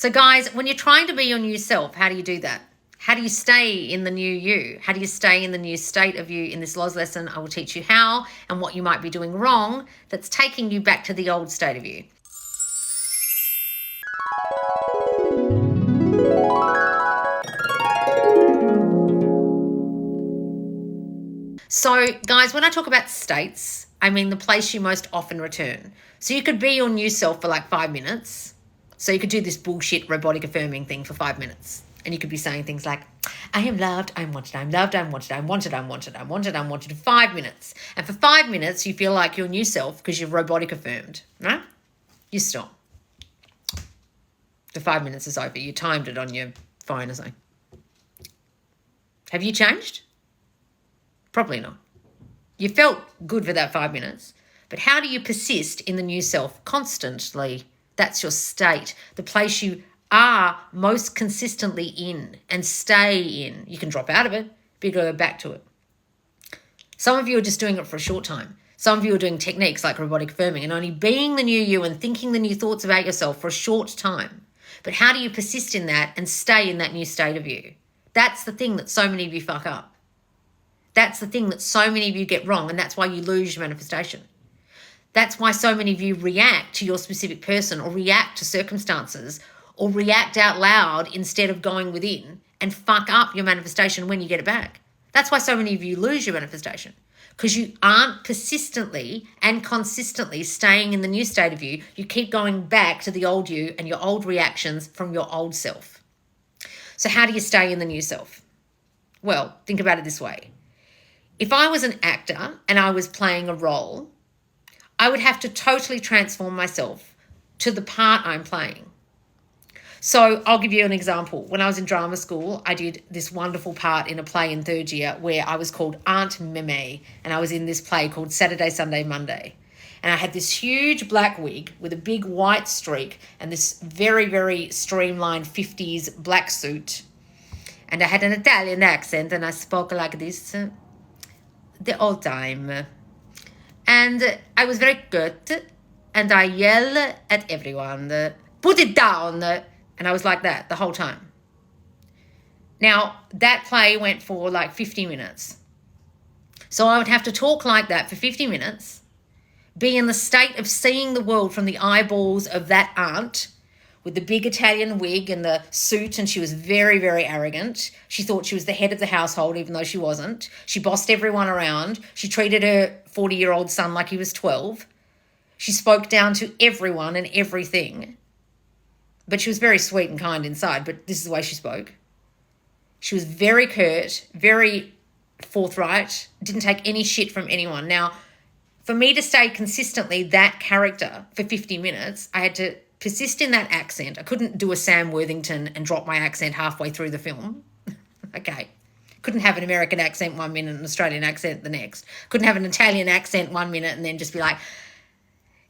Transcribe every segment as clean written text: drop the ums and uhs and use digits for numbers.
So guys, when you're trying to be your new self, how do you do that? How do you stay in the new you? How do you stay in the new state of you? In this Loz lesson, I will teach you how and what you might be doing wrong that's taking you back to the old state of you. So guys, when I talk about states, I mean the place you most often return. So you could be your new self for like 5 minutes. So you could do this bullshit robotic affirming thing for 5 minutes. And you could be saying things like, I am loved, I'm wanted, I'm loved, I'm wanted, I'm wanted, I'm wanted, I'm wanted, I'm wanted, 5 minutes. And for 5 minutes, you feel like your new self because you've robotic affirmed, right? You stop. The 5 minutes is over. You timed it on your phone or something. Have you changed? Probably not. You felt good for that 5 minutes, but how do you persist in the new self constantly? That's your state, the place you are most consistently in and stay in. You can drop out of it, but you go back to it. Some of you are just doing it for a short time. Some of you are doing techniques like robotic affirming and only being the new you and thinking the new thoughts about yourself for a short time. But how do you persist in that and stay in that new state of you? That's the thing that so many of you fuck up. That's the thing that so many of you get wrong, and that's why you lose your manifestation. That's why so many of you react to your specific person or react to circumstances or react out loud instead of going within and fuck up your manifestation when you get it back. That's why so many of you lose your manifestation, because you aren't persistently and consistently staying in the new state of you. You keep going back to the old you and your old reactions from your old self. So how do you stay in the new self? Well, think about it this way. If I was an actor and I was playing a role, I would have to totally transform myself to the part I'm playing. So I'll give you an example. When I was in drama school, I did this wonderful part in a play in 3rd year where I was called Aunt Meme, and I was in this play called Saturday, Sunday, Monday. And I had this huge black wig with a big white streak and this very, very streamlined 50s black suit. And I had an Italian accent and I spoke like this the whole time. And I was very good and I yell at everyone, put it down. And I was like that the whole time. Now, that play went for like 50 minutes. So I would have to talk like that for 50 minutes, be in the state of seeing the world from the eyeballs of that aunt with the big Italian wig and the suit, and she was very, very arrogant. She thought she was the head of the household, even though she wasn't. She bossed everyone around. She treated her 40-year-old son like he was 12. She spoke down to everyone and everything. But she was very sweet and kind inside, but this is the way she spoke. She was very curt, very forthright, didn't take any shit from anyone. Now, for me to stay consistently that character for 50 minutes, I had to persist in that accent. I couldn't do a Sam Worthington and drop my accent halfway through the film. Okay. Couldn't have an American accent 1 minute and an Australian accent the next. Couldn't have an Italian accent 1 minute and then just be like,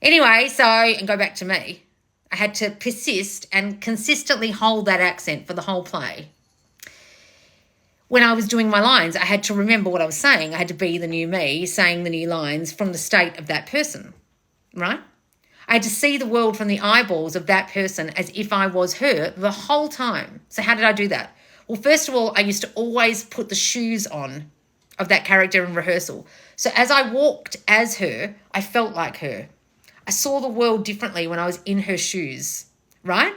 anyway, so, and go back to me. I had to persist and consistently hold that accent for the whole play. When I was doing my lines, I had to remember what I was saying. I had to be the new me, saying the new lines from the state of that person, right? I had to see the world from the eyeballs of that person as if I was her the whole time. So how did I do that? Well, first of all, I used to always put the shoes on of that character in rehearsal. So as I walked as her, I felt like her. I saw the world differently when I was in her shoes, right?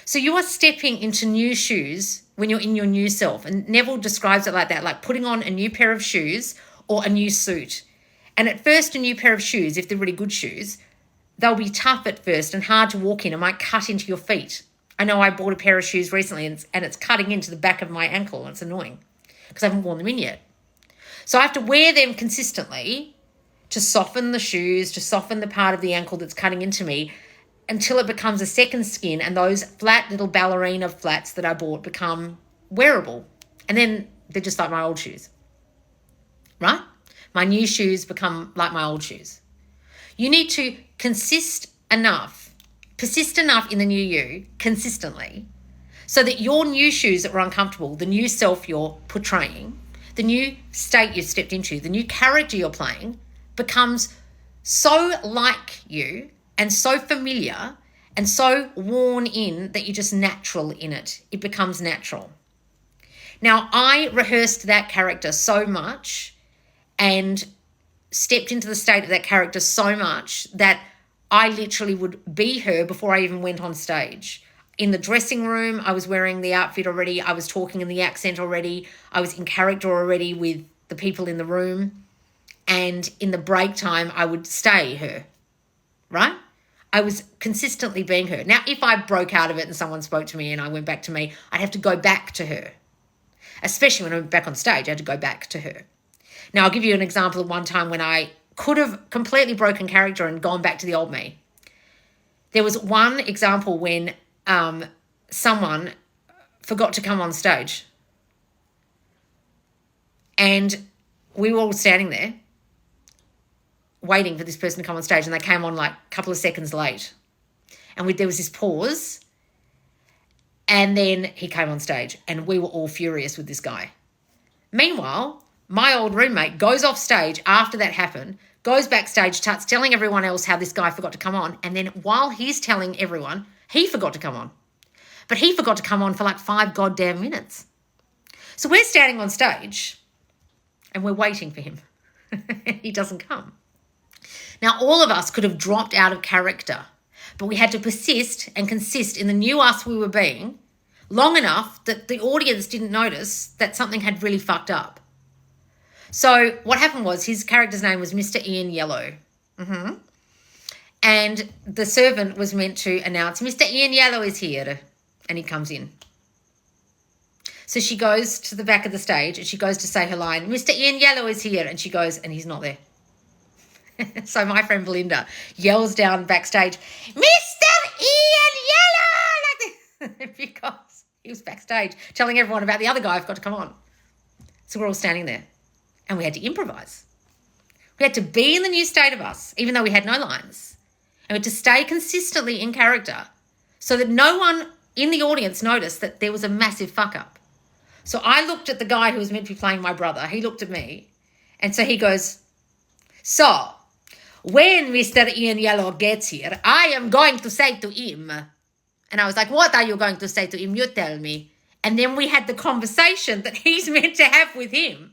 So you are stepping into new shoes when you're in your new self. And Neville describes it like that, like putting on a new pair of shoes or a new suit. And at first, a new pair of shoes, if they're really good shoes, they'll be tough at first and hard to walk in. It might cut into your feet. I know I bought a pair of shoes recently and it's cutting into the back of my ankle and it's annoying because I haven't worn them in yet. So I have to wear them consistently to soften the shoes, to soften the part of the ankle that's cutting into me until it becomes a second skin and those flat little ballerina flats that I bought become wearable. And then they're just like my old shoes, right? My new shoes become like my old shoes. You need to persist enough in the new you consistently so that your new shoes that were uncomfortable, the new self you're portraying, the new state you stepped into, the new character you're playing becomes so like you and so familiar and so worn in that you're just natural in it. It becomes natural. Now, I rehearsed that character so much and stepped into the state of that character so much that I literally would be her before I even went on stage. In the dressing room, I was wearing the outfit already. I was talking in the accent already. I was in character already with the people in the room. And in the break time, I would stay her, right? I was consistently being her. Now, if I broke out of it and someone spoke to me and I went back to me, I'd have to go back to her. Especially when I went back on stage, I had to go back to her. Now, I'll give you an example of one time when I could have completely broken character and gone back to the old me. There was one example when someone forgot to come on stage. And we were all standing there waiting for this person to come on stage, and they came on like a couple of seconds late. And there was this pause, and then he came on stage, and we were all furious with this guy. Meanwhile, my old roommate goes off stage after that happened, goes backstage, starts telling everyone else how this guy forgot to come on, and then while he's telling everyone, he forgot to come on. But he forgot to come on for like 5 goddamn minutes. So we're standing on stage, and we're waiting for him. He doesn't come. Now, all of us could have dropped out of character, but we had to persist and consist in the new us we were being long enough that the audience didn't notice that something had really fucked up. So what happened was his character's name was Mr. Ian Yellow. And the servant was meant to announce, Mr. Ian Yellow is here. And he comes in. So she goes to the back of the stage and she goes to say her line, Mr. Ian Yellow is here. And she goes, and he's not there. So my friend Belinda yells down backstage, Mr. Ian Yellow! Like this, because he was backstage telling everyone about the other guy who forgot to come on. So we're all standing there and we had to improvise. We had to be in the new state of us, even though we had no lines. And we had to stay consistently in character so that no one in the audience noticed that there was a massive fuck up. So I looked at the guy who was meant to be playing my brother. He looked at me. And so he goes, so when Mr. Ian Yellow gets here, I am going to say to him. And I was like, what are you going to say to him? You tell me. And then we had the conversation that he's meant to have with him.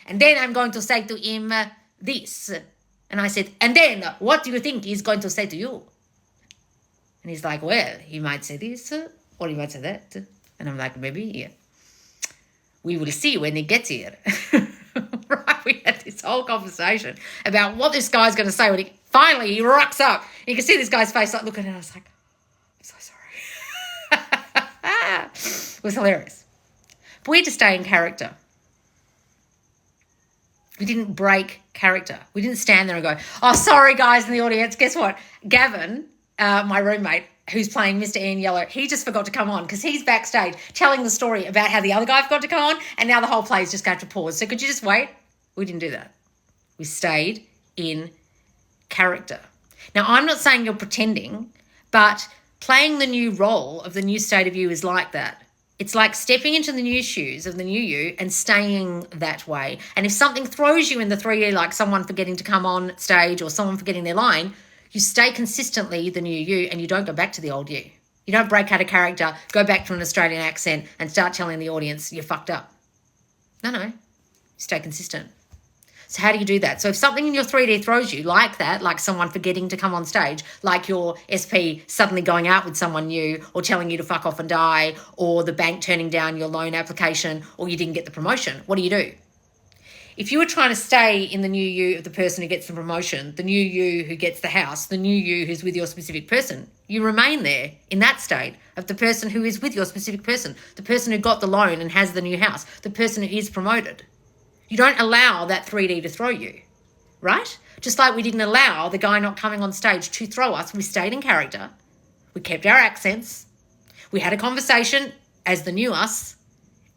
And then I'm going to say to him this. And I said, and then what do you think he's going to say to you? And he's like, well, he might say this or he might say that. And I'm like, maybe we will see when he gets here. Right? We had this whole conversation about what this guy's going to say when he finally rocks up. You can see this guy's face like looking at it. I was like, I'm so sorry. It was hilarious. But we had to stay in character. We didn't break character. We didn't stand there and go, oh, sorry, guys in the audience. Guess what? Gavin, my roommate, who's playing Mr. Ian Yellow, he just forgot to come on because he's backstage telling the story about how the other guy forgot to come on, and now the whole play's just going to pause. So could you just wait? We didn't do that. We stayed in character. Now, I'm not saying you're pretending, but playing the new role of the new state of you is like that. It's like stepping into the new shoes of the new you and staying that way. And if something throws you in the 3D, like someone forgetting to come on stage or someone forgetting their line, you stay consistently the new you and you don't go back to the old you. You don't break out of character, go back to an Australian accent and start telling the audience you're fucked up. No. You stay consistent. So how do you do that? So if something in your 3D throws you like that, like someone forgetting to come on stage, like your SP suddenly going out with someone new or telling you to fuck off and die, or the bank turning down your loan application, or you didn't get the promotion, what do? If you were trying to stay in the new you of the person who gets the promotion, the new you who gets the house, the new you who's with your specific person, you remain there in that state of the person who is with your specific person, the person who got the loan and has the new house, the person who is promoted. You don't allow that 3D to throw you, right? Just like we didn't allow the guy not coming on stage to throw us. We stayed in character. We kept our accents. We had a conversation as the new us,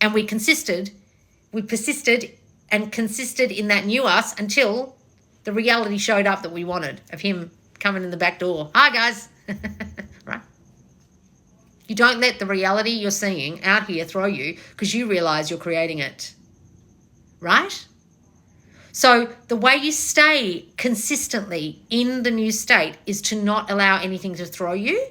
and we persisted and consisted in that new us until the reality showed up that we wanted of him coming in the back door. Hi, guys. Right? You don't let the reality you're seeing out here throw you because you realise you're creating it. Right? So the way you stay consistently in the new state is to not allow anything to throw you.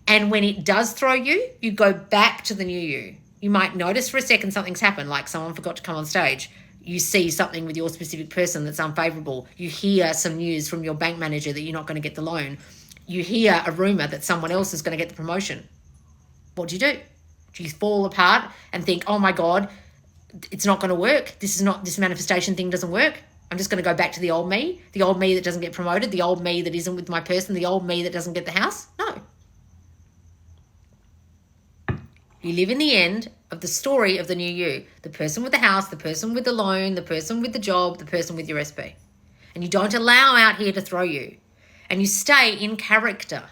And when it does throw you, you go back to the new you. You might notice for a second something's happened, like someone forgot to come on stage. You see something with your specific person that's unfavorable. You hear some news from your bank manager that you're not going to get the loan. You hear a rumor that someone else is going to get the promotion. What do? Do you fall apart and think, oh my God, it's not going to work. This manifestation thing doesn't work. I'm just going to go back to the old me that doesn't get promoted, the old me that isn't with my person, the old me that doesn't get the house. No. You live in the end of the story of the new you, the person with the house, the person with the loan, the person with the job, the person with your SP. And you don't allow out here to throw you. And you stay in character,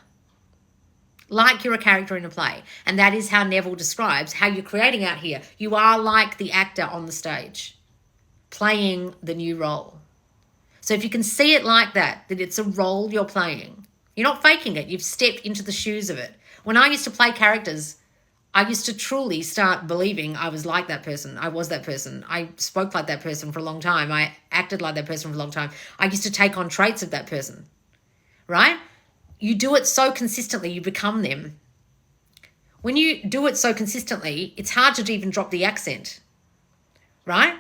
like you're a character in a play. And that is how Neville describes how you're creating out here. You are like the actor on the stage, playing the new role. So if you can see it like that it's a role you're playing, you're not faking it. You've stepped into the shoes of it. When I used to play characters, I used to truly start believing I was like that person. I was that person. I spoke like that person for a long time. I acted like that person for a long time. I used to take on traits of that person, right? You do it so consistently, you become them. When you do it so consistently, it's hard to even drop the accent, right?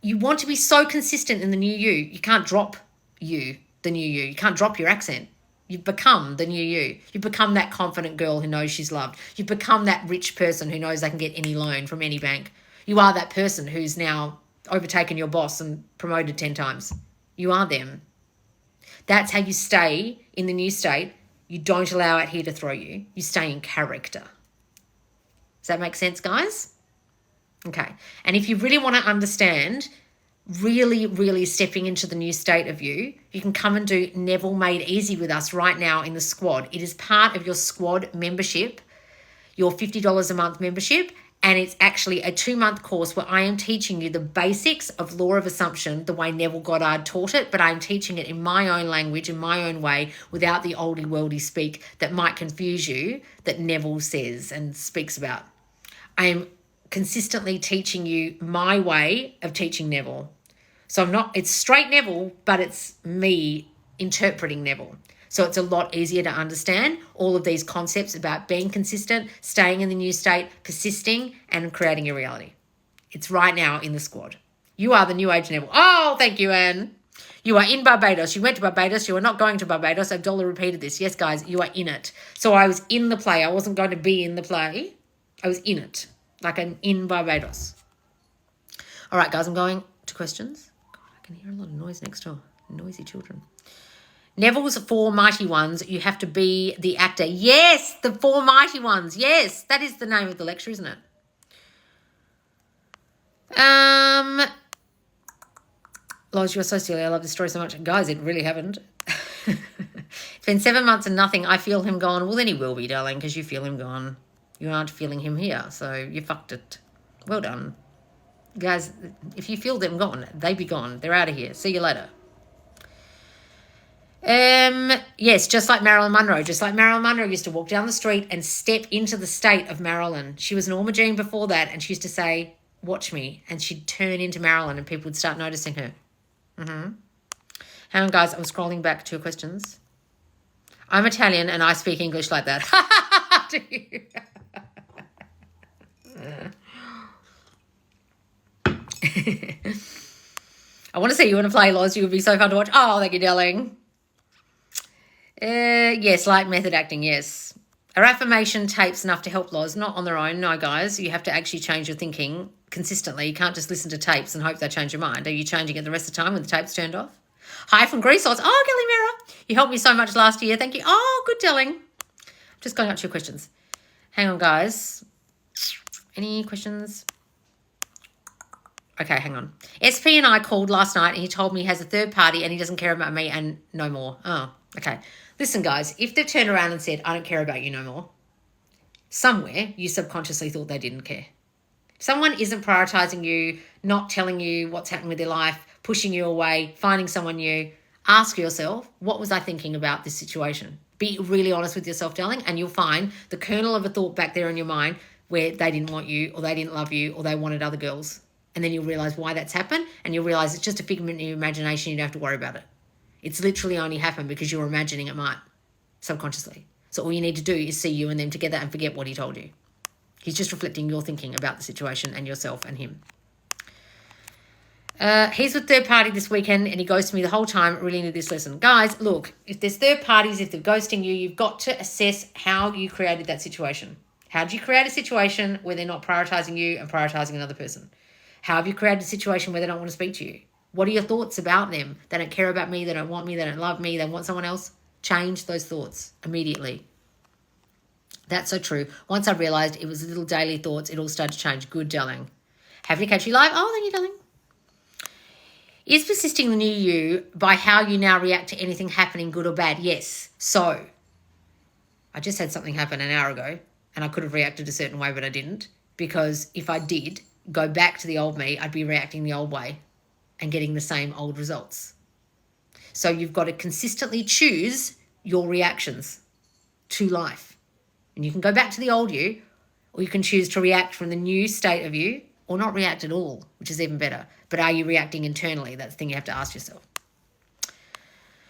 You want to be so consistent in the new you. You can't drop the new you. You can't drop your accent. You've become the new you. You've become that confident girl who knows she's loved. You've become that rich person who knows they can get any loan from any bank. You are that person who's now overtaken your boss and promoted 10 times. You are them. That's how you stay in the new state. You don't allow it here to throw you. You stay in character. Does that make sense, guys? Okay. And if you really want to understand really stepping into the new state of you can come and do Neville Made Easy with us right now in the squad. It is part of your squad membership, your $50 a month membership, and it's actually a 2-month course where I am teaching you the basics of law of assumption the way Neville Goddard taught it, but I'm teaching it in my own language, in my own way, without the oldie worldy speak that might confuse you, that Neville says and speaks about. I am consistently teaching you my way of teaching Neville. So it's straight Neville, but it's me interpreting Neville. So it's a lot easier to understand all of these concepts about being consistent, staying in the new state, persisting, and creating your reality. It's right now in the squad. You are the new age Neville. Oh, thank you, Anne. You are in Barbados. You went to Barbados. You are not going to Barbados. Abdullah repeated this. Yes, guys, you are in it. So I was in the play. I wasn't going to be in the play. I was in it, like I'm in Barbados. All right, guys, I'm going to questions. I can hear a lot of noise next door. Noisy children. Neville's 4 mighty ones. You have to be the actor. Yes, the 4 mighty ones. Yes, that is the name of the lecture, isn't it? Loz, you're so silly. I love this story so much. Guys, it really happened. It's been 7 months and nothing. I feel him gone. Well, then he will be, darling, because you feel him gone. You aren't feeling him here, so you fucked it. Well done. Guys, if you feel them gone, they be gone. They're out of here. See you later. Yes, just like Marilyn Monroe. Just like Marilyn Monroe used to walk down the street and step into the state of Marilyn. She was Norma Jean before that, and she used to say, watch me. And she'd turn into Marilyn, and people would start noticing her. Hang on, guys. I'm scrolling back to your questions. I'm Italian, and I speak English like that. Do you? I want to see you in a play, Loz. You would be so fun to watch. Oh, thank you, darling. Yes, like method acting, yes. Are affirmation tapes enough to help, Loz? Not on their own, no, guys. You have to actually change your thinking consistently. You can't just listen to tapes and hope they change your mind. Are you changing it the rest of the time when the tape's turned off? Hi from Greece, Loz. Oh, Kelly Mira. You helped me so much last year. Thank you. Oh, good, darling. Just going up to your questions. Hang on, guys. Any questions? Okay, hang on. SP and I called last night and he told me he has a third party and he doesn't care about me and no more. Oh, okay. Listen, guys, if they've turned around and said, I don't care about you no more, somewhere you subconsciously thought they didn't care. If someone isn't prioritizing you, not telling you what's happening with their life, pushing you away, finding someone new, ask yourself, what was I thinking about this situation? Be really honest with yourself, darling, and you'll find the kernel of a thought back there in your mind where they didn't want you or they didn't love you or they wanted other girls. And then you'll realize why that's happened, and you'll realize it's just a figment of your imagination. You don't have to worry about it. It's literally only happened because you're imagining it might, subconsciously. So all you need to do is see you and them together and forget what he told you. He's just reflecting your thinking about the situation and yourself and him. He's with third party this weekend and he ghosted me the whole time. Really need this lesson. Guys, look, if there's third parties, if they're ghosting you, you've got to assess how you created that situation. How did you create a situation where they're not prioritizing you and prioritizing another person? How have you created a situation where they don't want to speak to you? What are your thoughts about them? They don't care about me. They don't want me. They don't love me. They want someone else. Change those thoughts immediately. That's so true. Once I realized it was little daily thoughts, it all started to change. Good, darling. Happy to catch you live. Oh, thank you, darling. Is persisting the new you by how you now react to anything happening, good or bad? Yes. So, I just had something happen an hour ago and I could have reacted a certain way, but I didn't. Because if I did go back to the old me, I'd be reacting the old way and getting the same old results. So you've got to consistently choose your reactions to life. And you can go back to the old you, or you can choose to react from the new state of you, or not react at all, which is even better. But are you reacting internally? That's the thing you have to ask yourself.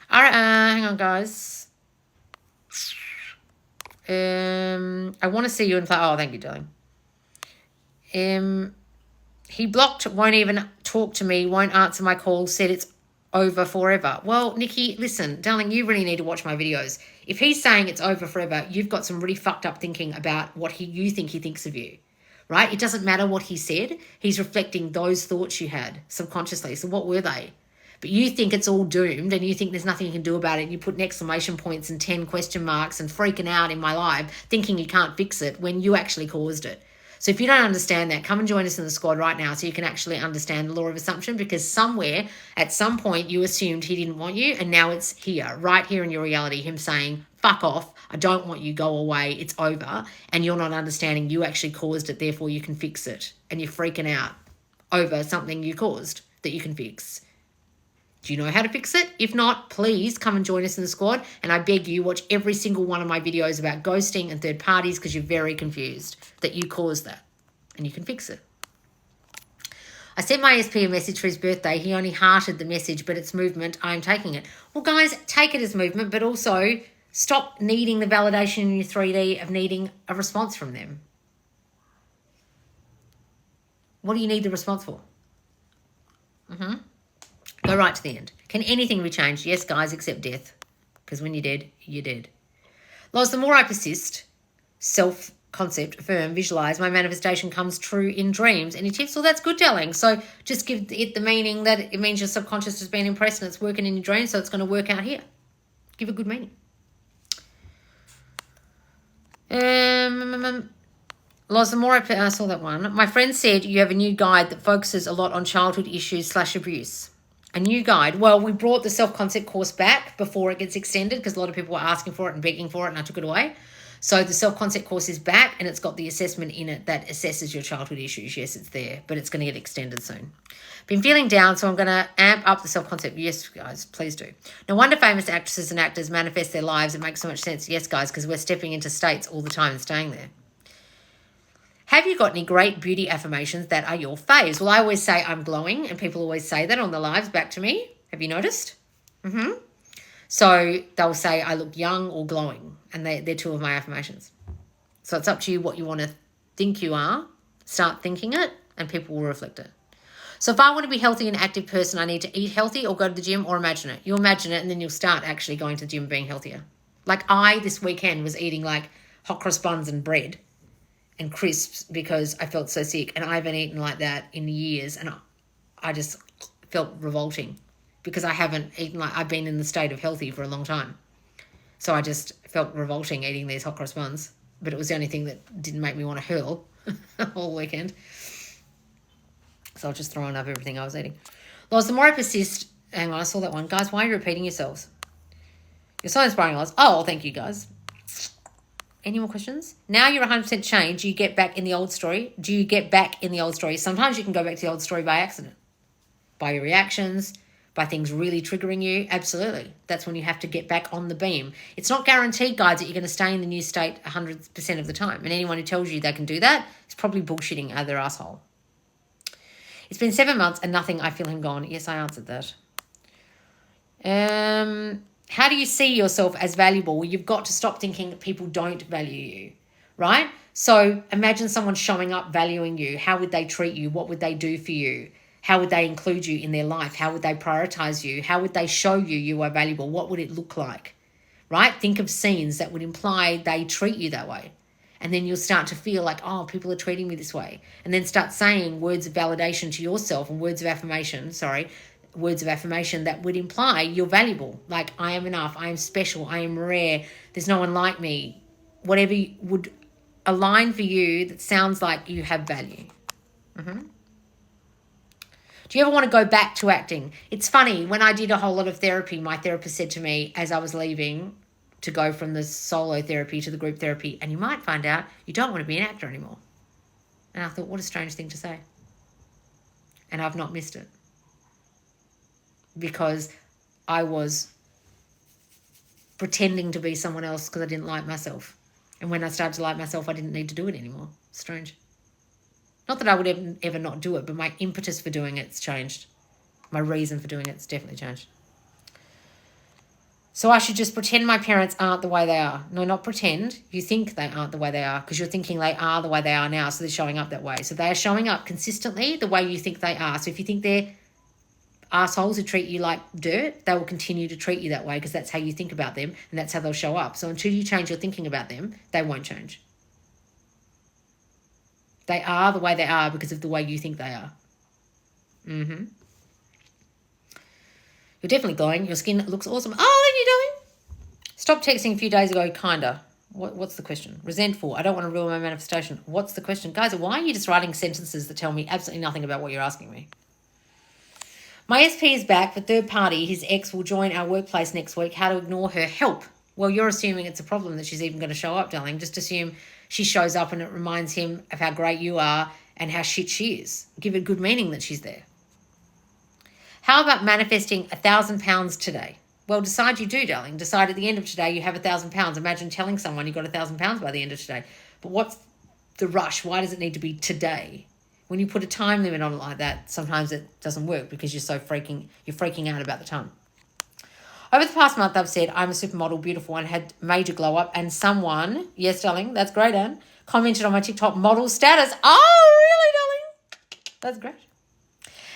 All right, hang on, guys. I want to see you in play. Oh, thank you, darling. He blocked, won't even talk to me, won't answer my call, said it's over forever. Well, Nikki, listen, darling, you really need to watch my videos. If he's saying it's over forever, you've got some really fucked up thinking about what you think he thinks of you, right? It doesn't matter what he said. He's reflecting those thoughts you had subconsciously. So what were they? But you think it's all doomed and you think there's nothing you can do about it. And you put exclamation points and 10 question marks and freaking out in my live thinking you can't fix it when you actually caused it. So if you don't understand that, come and join us in the squad right now so you can actually understand the law of assumption, because somewhere at some point you assumed he didn't want you and now it's here, right here in your reality, him saying, fuck off, I don't want you, go away, it's over. And you're not understanding you actually caused it, therefore you can fix it. And you're freaking out over something you caused that you can fix. Do you know how to fix it? If not, please come and join us in the squad. And I beg you, watch every single one of my videos about ghosting and third parties because you're very confused that you caused that and you can fix it. I sent my SP a message for his birthday. He only hearted the message, but it's movement. I'm taking it. Well, guys, take it as movement, but also stop needing the validation in your 3D of needing a response from them. What do you need the response for? Go right to the end. Can anything be changed? Yes, guys, except death. Because when you're dead, you're dead. Loz, the more I persist, self-concept, affirm, visualize, my manifestation comes true in dreams. Any tips? Well, that's good, darling. So just give it the meaning that it means your subconscious has been impressed and it's working in your dreams, so it's going to work out here. Give a good meaning. Loz, the more I saw that one. My friend said you have a new guide that focuses a lot on childhood issues / abuse. A new guide. Well, we brought the self-concept course back before it gets extended because a lot of people were asking for it and begging for it and I took it away. So the self-concept course is back and it's got the assessment in it that assesses your childhood issues. Yes, it's there, but it's going to get extended soon. Been feeling down, so I'm going to amp up the self-concept. Yes, guys, please do. No wonder famous actresses and actors manifest their lives. It makes so much sense. Yes, guys, because we're stepping into states all the time and staying there. Have you got any great beauty affirmations that are your faves? Well, I always say I'm glowing, and people always say that on the lives back to me. Have you noticed? So they'll say I look young or glowing, and they're two of my affirmations. So it's up to you what you want to think you are. Start thinking it, and people will reflect it. So if I want to be a healthy and active person, I need to eat healthy or go to the gym or imagine it. You imagine it, and then you'll start actually going to the gym and being healthier. Like I, this weekend, was eating like hot cross buns and bread and crisps because I felt so sick, and I haven't eaten like that in years, and I just felt revolting because I haven't eaten like I've been in the state of healthy for a long time. So I just felt revolting eating these hot cross buns, but it was the only thing that didn't make me want to hurl all weekend. So I was just throwing up everything I was eating. Loz, the more I persist, hang on, I saw that one. Guys, why are you repeating yourselves? You're so inspiring, Loz. Oh, thank you, guys. Any more questions? Now you're 100% changed. Do you get back in the old story? Do you get back in the old story? Sometimes you can go back to the old story by accident, by your reactions, by things really triggering you. Absolutely. That's when you have to get back on the beam. It's not guaranteed, guys, that you're going to stay in the new state 100% of the time. And anyone who tells you they can do that is probably bullshitting out of their asshole. It's been 7 months and nothing. I feel him gone. Yes, I answered that. How do you see yourself as valuable? Well, you've got to stop thinking that people don't value you, right? So imagine someone showing up valuing you. How would they treat you? What would they do for you? How would they include you in their life? How would they prioritize you? How would they show you are valuable? What would it look like, right? Think of scenes that would imply they treat you that way. And then you'll start to feel like, oh, people are treating me this way. And then start saying words of validation to yourself and words of affirmation that would imply you're valuable. Like, I am enough, I am special, I am rare, there's no one like me. Whatever would align for you that sounds like you have value. Do you ever want to go back to acting? It's funny, when I did a whole lot of therapy, my therapist said to me as I was leaving to go from the solo therapy to the group therapy, and you might find out you don't want to be an actor anymore. And I thought, what a strange thing to say. And I've not missed it. Because I was pretending to be someone else because I didn't like myself. And when I started to like myself, I didn't need to do it anymore. Strange. Not that I would ever not do it, but my impetus for doing it's changed. My reason for doing it's definitely changed. So I should just pretend my parents aren't the way they are. No, not pretend. You think they aren't the way they are because you're thinking they are the way they are now, so they're showing up that way. So they are showing up consistently the way you think they are. So if you think they're assholes who treat you like dirt, they will continue to treat you that way because that's how you think about them and that's how they'll show up. So until you change your thinking about them, they won't change. They are the way they are because of the way you think they are. You're definitely glowing. Your skin looks awesome. Oh, thank you, darling. Stop texting a few days ago, kinda. What's the question? Resentful. I don't want to ruin my manifestation. What's the question? Guys, why are you just writing sentences that tell me absolutely nothing about what you're asking me? My SP is back for third party. His ex will join our workplace next week. How to ignore her? Help. Well, you're assuming it's a problem that she's even going to show up, darling. Just assume she shows up and it reminds him of how great you are and how shit she is. Give it good meaning that she's there. How about manifesting £1,000 today? Well, decide you do, darling. Decide at the end of today you have £1,000. Imagine telling someone you got £1,000 by the end of today. But what's the rush? Why does it need to be today? When you put a time limit on it like that, sometimes it doesn't work because you're freaking out about the time. Over the past month, I've said, I'm a supermodel, beautiful, and had major glow up. And someone, yes, darling, that's great, Anne, commented on my TikTok model status. Oh, really, darling? That's great.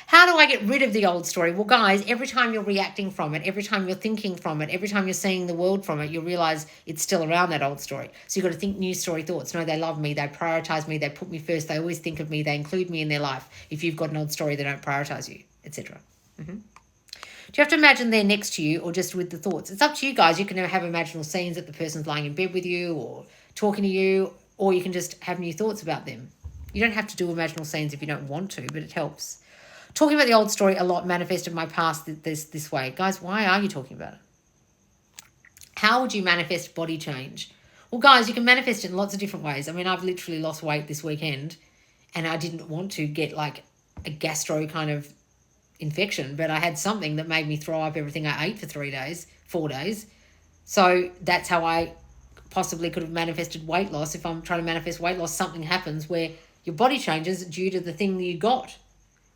How do I get rid of the old story? Well, guys, every time you're reacting from it, every time you're thinking from it, every time you're seeing the world from it, you'll realize it's still around that old story. So you've got to think new story thoughts. No, they love me. They prioritize me. They put me first. They always think of me. They include me in their life. If you've got an old story, they don't prioritize you, etc. Do you have to imagine they're next to you or just with the thoughts? It's up to you guys. You can have imaginal scenes that the person's lying in bed with you or talking to you, or you can just have new thoughts about them. You don't have to do imaginal scenes if you don't want to, but it helps. Talking about the old story a lot manifested my past this way. Guys, why are you talking about it? How would you manifest body change? Well, guys, you can manifest it in lots of different ways. I mean, I've literally lost weight this weekend and I didn't want to get like a gastro kind of infection, but I had something that made me throw up everything I ate for 4 days. So that's how I possibly could have manifested weight loss. If I'm trying to manifest weight loss, something happens where your body changes due to the thing that you got,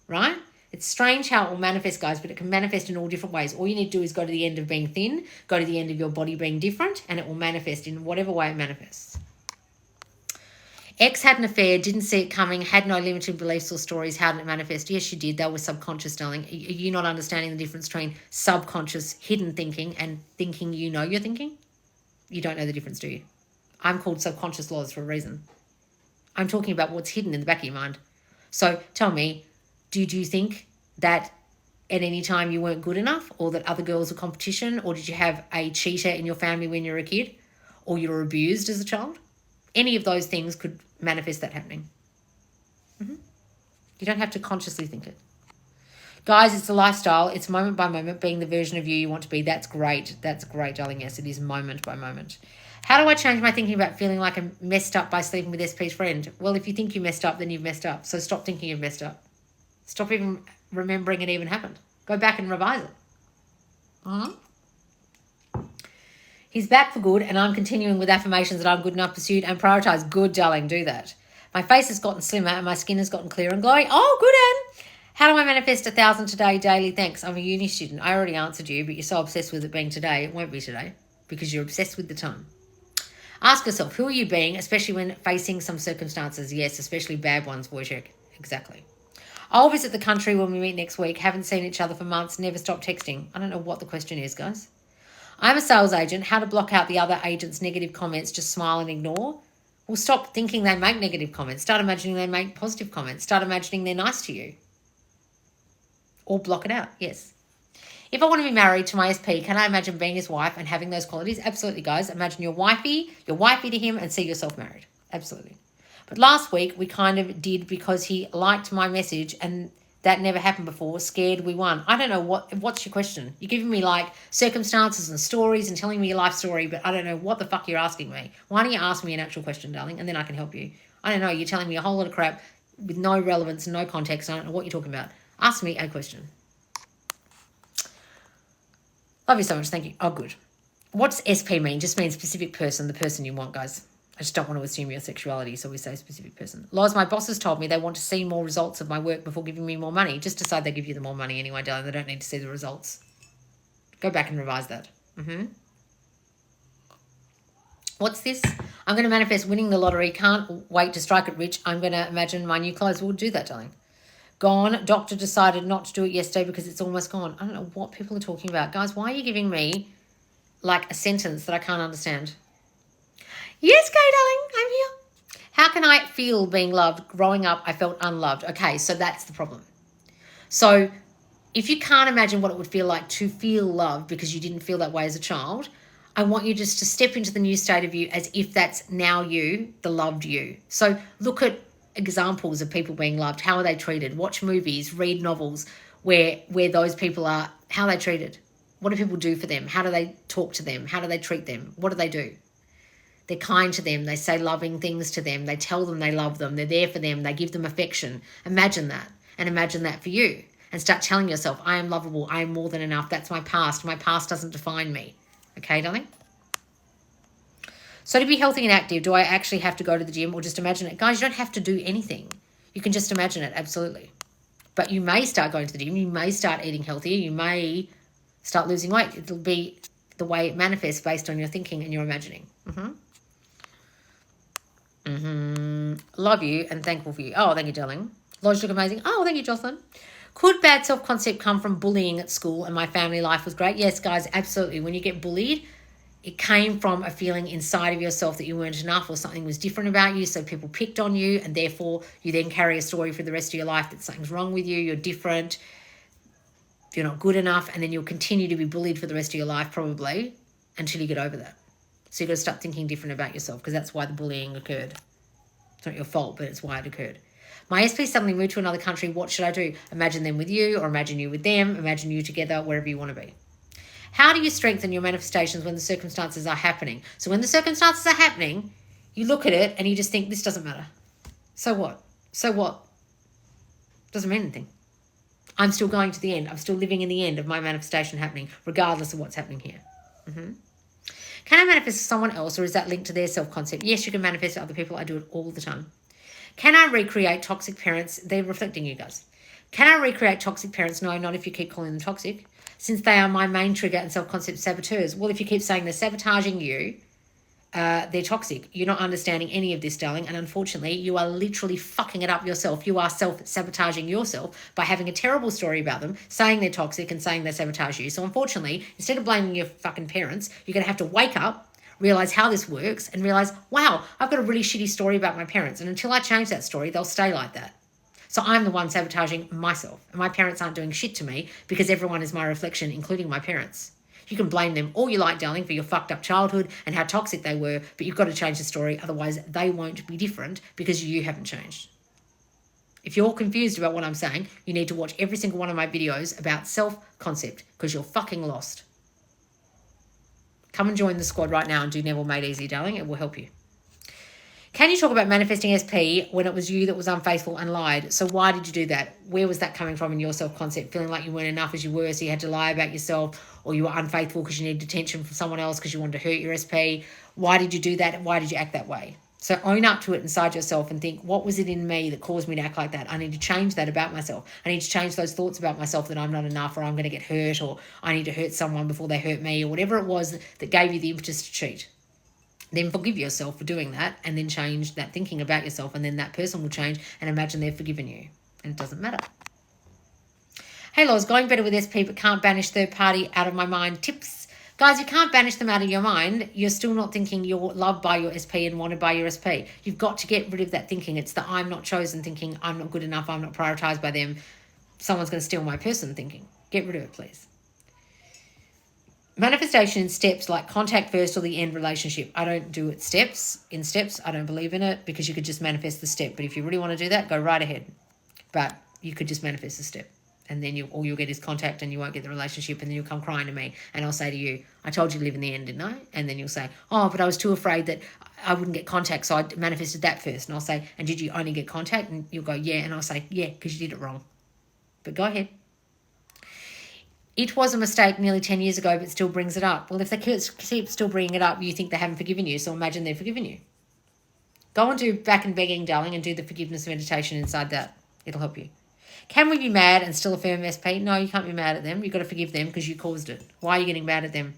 right? It's strange how it will manifest, guys, but it can manifest in all different ways. All you need to do is go to the end of being thin, go to the end of your body being different, and it will manifest in whatever way it manifests. Ex had an affair, didn't see it coming, had no limited beliefs or stories. How did it manifest? Yes, you did. That was subconscious, darling. Are you not understanding the difference between subconscious, hidden thinking and thinking you know you're thinking? You don't know the difference, do you? I'm called subconscious laws for a reason. I'm talking about what's hidden in the back of your mind. So tell me, did you think that at any time you weren't good enough or that other girls were competition, or did you have a cheater in your family when you were a kid, or you were abused as a child? Any of those things could manifest that happening. You don't have to consciously think it. Guys, it's a lifestyle. It's moment by moment, being the version of you want to be. That's great. That's great, darling. Yes, it is moment by moment. How do I change my thinking about feeling like I'm messed up by sleeping with SP's friend? Well, if you think you messed up, then you've messed up. So stop thinking you've messed up. Stop even remembering it even happened. Go back and revise it. He's back for good, and I'm continuing with affirmations that I'm good enough, pursued and prioritized. Good, darling, do that. My face has gotten slimmer and my skin has gotten clear and glowing. Oh, good, Anne. How do I manifest 1,000 today daily? Thanks. I'm a uni student. I already answered you, but you're so obsessed with it being today. It won't be today because you're obsessed with the time. Ask yourself, who are you being, especially when facing some circumstances? Yes, especially bad ones, Wojciech. Exactly. I'll visit the country when we meet next week. Haven't seen each other for months. Never stop texting. I don't know what the question is, guys. I'm a sales agent. How to block out the other agent's negative comments? Just smile and ignore. Well, stop thinking they make negative comments. Start imagining they make positive comments. Start imagining they're nice to you. Or block it out, yes. If I want to be married to my SP, can I imagine being his wife and having those qualities? Absolutely, guys. Imagine you're wifey to him and see yourself married. Absolutely. But last week, we kind of did because he liked my message and that never happened before. Scared we won. I don't know what's your question. You're giving me like circumstances and stories and telling me your life story, but I don't know what the fuck you're asking me. Why don't you ask me an actual question, darling, and then I can help you. I don't know. You're telling me a whole lot of crap with no relevance and no context. I don't know what you're talking about. Ask me a question. Love you so much. Thank you. Oh, good. What's SP mean? Just means specific person, the person you want, guys. I just don't want to assume your sexuality, so we say specific person. Loz, my bosses told me they want to see more results of my work before giving me more money. Just decide they give you the more money anyway, darling. They don't need to see the results. Go back and revise that. What's this? I'm going to manifest winning the lottery. Can't wait to strike it rich. I'm going to imagine my new clothes. We'll do that, darling. Gone. Doctor decided not to do it yesterday because it's almost gone. I don't know what people are talking about. Guys, why are you giving me like a sentence that I can't understand? Yes, Kay, darling, I'm here. How can I feel being loved? Growing up, I felt unloved. Okay, so that's the problem. So if you can't imagine what it would feel like to feel loved because you didn't feel that way as a child, I want you just to step into the new state of you as if that's now you, the loved you. So look at examples of people being loved. How are they treated? Watch movies, read novels where those people are. How are they treated? What do people do for them? How do they talk to them? How do they treat them? What do they do? They're kind to them. They say loving things to them. They tell them they love them. They're there for them. They give them affection. Imagine that, and imagine that for you, and start telling yourself, I am lovable. I am more than enough. That's my past. My past doesn't define me. Okay, darling? So to be healthy and active, do I actually have to go to the gym or just imagine it? Guys, you don't have to do anything. You can just imagine it, absolutely. But you may start going to the gym. You may start eating healthier. You may start losing weight. It'll be the way it manifests based on your thinking and your imagining. Love you and thankful for you. Oh, thank you, darling. Lodge look amazing. Oh, thank you, Jocelyn. Could bad self-concept come from bullying at school and my family life was great? Yes, guys, absolutely. When you get bullied, it came from a feeling inside of yourself that you weren't enough or something was different about you, so people picked on you, and therefore you then carry a story for the rest of your life that something's wrong with you, you're different, you're not good enough, and then you'll continue to be bullied for the rest of your life probably until you get over that. So you've got to start thinking different about yourself because that's why the bullying occurred. It's not your fault, but it's why it occurred. My SP suddenly moved to another country. What should I do? Imagine them with you or imagine you with them. Imagine you together, wherever you want to be. How do you strengthen your manifestations when the circumstances are happening? So when the circumstances are happening, you look at it and you just think, this doesn't matter. So what? So what? Doesn't mean anything. I'm still going to the end. I'm still living in the end of my manifestation happening, regardless of what's happening here. Can I manifest someone else, or is that linked to their self-concept? Yes, you can manifest other people. I do it all the time. Can I recreate toxic parents? They're reflecting you guys. Can I recreate toxic parents? No, not if you keep calling them toxic, since they are my main trigger and self-concept saboteurs. Well, if you keep saying they're sabotaging you, they're toxic. You're not understanding any of this, darling, and unfortunately, you are literally fucking it up yourself. You are self-sabotaging yourself by having a terrible story about them, saying they're toxic and saying they sabotage you. So unfortunately, instead of blaming your fucking parents, you're going to have to wake up, realize how this works, and realize, wow, I've got a really shitty story about my parents, and until I change that story, they'll stay like that. So I'm the one sabotaging myself, and my parents aren't doing shit to me because everyone is my reflection, including my parents. You can blame them all you like, darling, for your fucked up childhood and how toxic they were, but you've got to change the story, otherwise they won't be different because you haven't changed. If you're confused about what I'm saying, you need to watch every single one of my videos about self-concept because you're fucking lost. Come and join the squad right now and do Neville Made Easy, darling. It will help you. Can you talk about manifesting SP when it was you that was unfaithful and lied? So why did you do that? Where was that coming from in your self-concept? Feeling like you weren't enough as you were, so you had to lie about yourself, or you were unfaithful because you needed attention from someone else because you wanted to hurt your SP? Why did you do that? Why did you act that way? So own up to it inside yourself and think, what was it in me that caused me to act like that? I need to change that about myself. I need to change those thoughts about myself that I'm not enough, or I'm going to get hurt, or I need to hurt someone before they hurt me, or whatever it was that gave you the impetus to cheat. Then forgive yourself for doing that, and then change that thinking about yourself, and then that person will change, and imagine they've forgiven you. And it doesn't matter. Hey, Loz, going better with SP but can't banish third party out of my mind. Tips. Guys, you can't banish them out of your mind. You're still not thinking you're loved by your SP and wanted by your SP. You've got to get rid of that thinking. It's the I'm not chosen thinking, I'm not good enough, I'm not prioritized by them, someone's going to steal my person thinking. Get rid of it, please. Manifestation in steps, like contact first or the end relationship. I don't do it in steps. I don't believe in it, because you could just manifest the step. But if you really want to do that, go right ahead. But you could just manifest the step. And then all you'll get is contact, and you won't get the relationship, and then you'll come crying to me, and I'll say to you, I told you to live in the end, didn't I? And then you'll say, oh, but I was too afraid that I wouldn't get contact, so I manifested that first. And I'll say, and did you only get contact? And you'll go, yeah. And I'll say, yeah, because you did it wrong. But go ahead. It was a mistake nearly 10 years ago, but still brings it up. Well, if they keep still bringing it up, you think they haven't forgiven you, so imagine they've forgiven you. Go and do back and begging, darling, and do the forgiveness meditation inside that. It'll help you. Can we be mad and still affirm SP? No, you can't be mad at them. You've got to forgive them because you caused it. Why are you getting mad at them?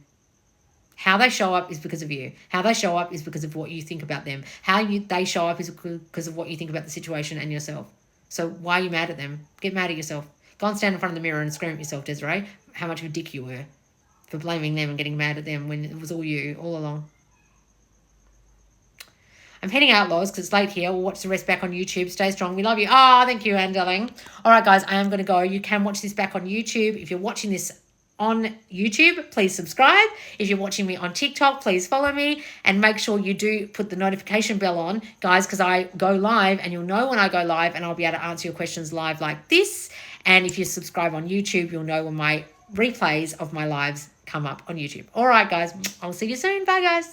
How they show up is because of you. How they show up is because of what you think about them. They show up is because of what you think about the situation and yourself. So why are you mad at them? Get mad at yourself. Go and stand in front of the mirror and scream at yourself, Desiree, how much of a dick you were for blaming them and getting mad at them when it was all you all along. I'm heading out, Loz, because it's late here. We'll watch the rest back on YouTube. Stay strong. We love you. Oh, thank you, Anne, darling. All right, guys, I am going to go. You can watch this back on YouTube. If you're watching this on YouTube, please subscribe. If you're watching me on TikTok, please follow me, and make sure you do put the notification bell on, guys, because I go live, and you'll know when I go live, and I'll be able to answer your questions live like this. And if you subscribe on YouTube, you'll know when my replays of my lives come up on YouTube. All right, guys, I'll see you soon. Bye, guys.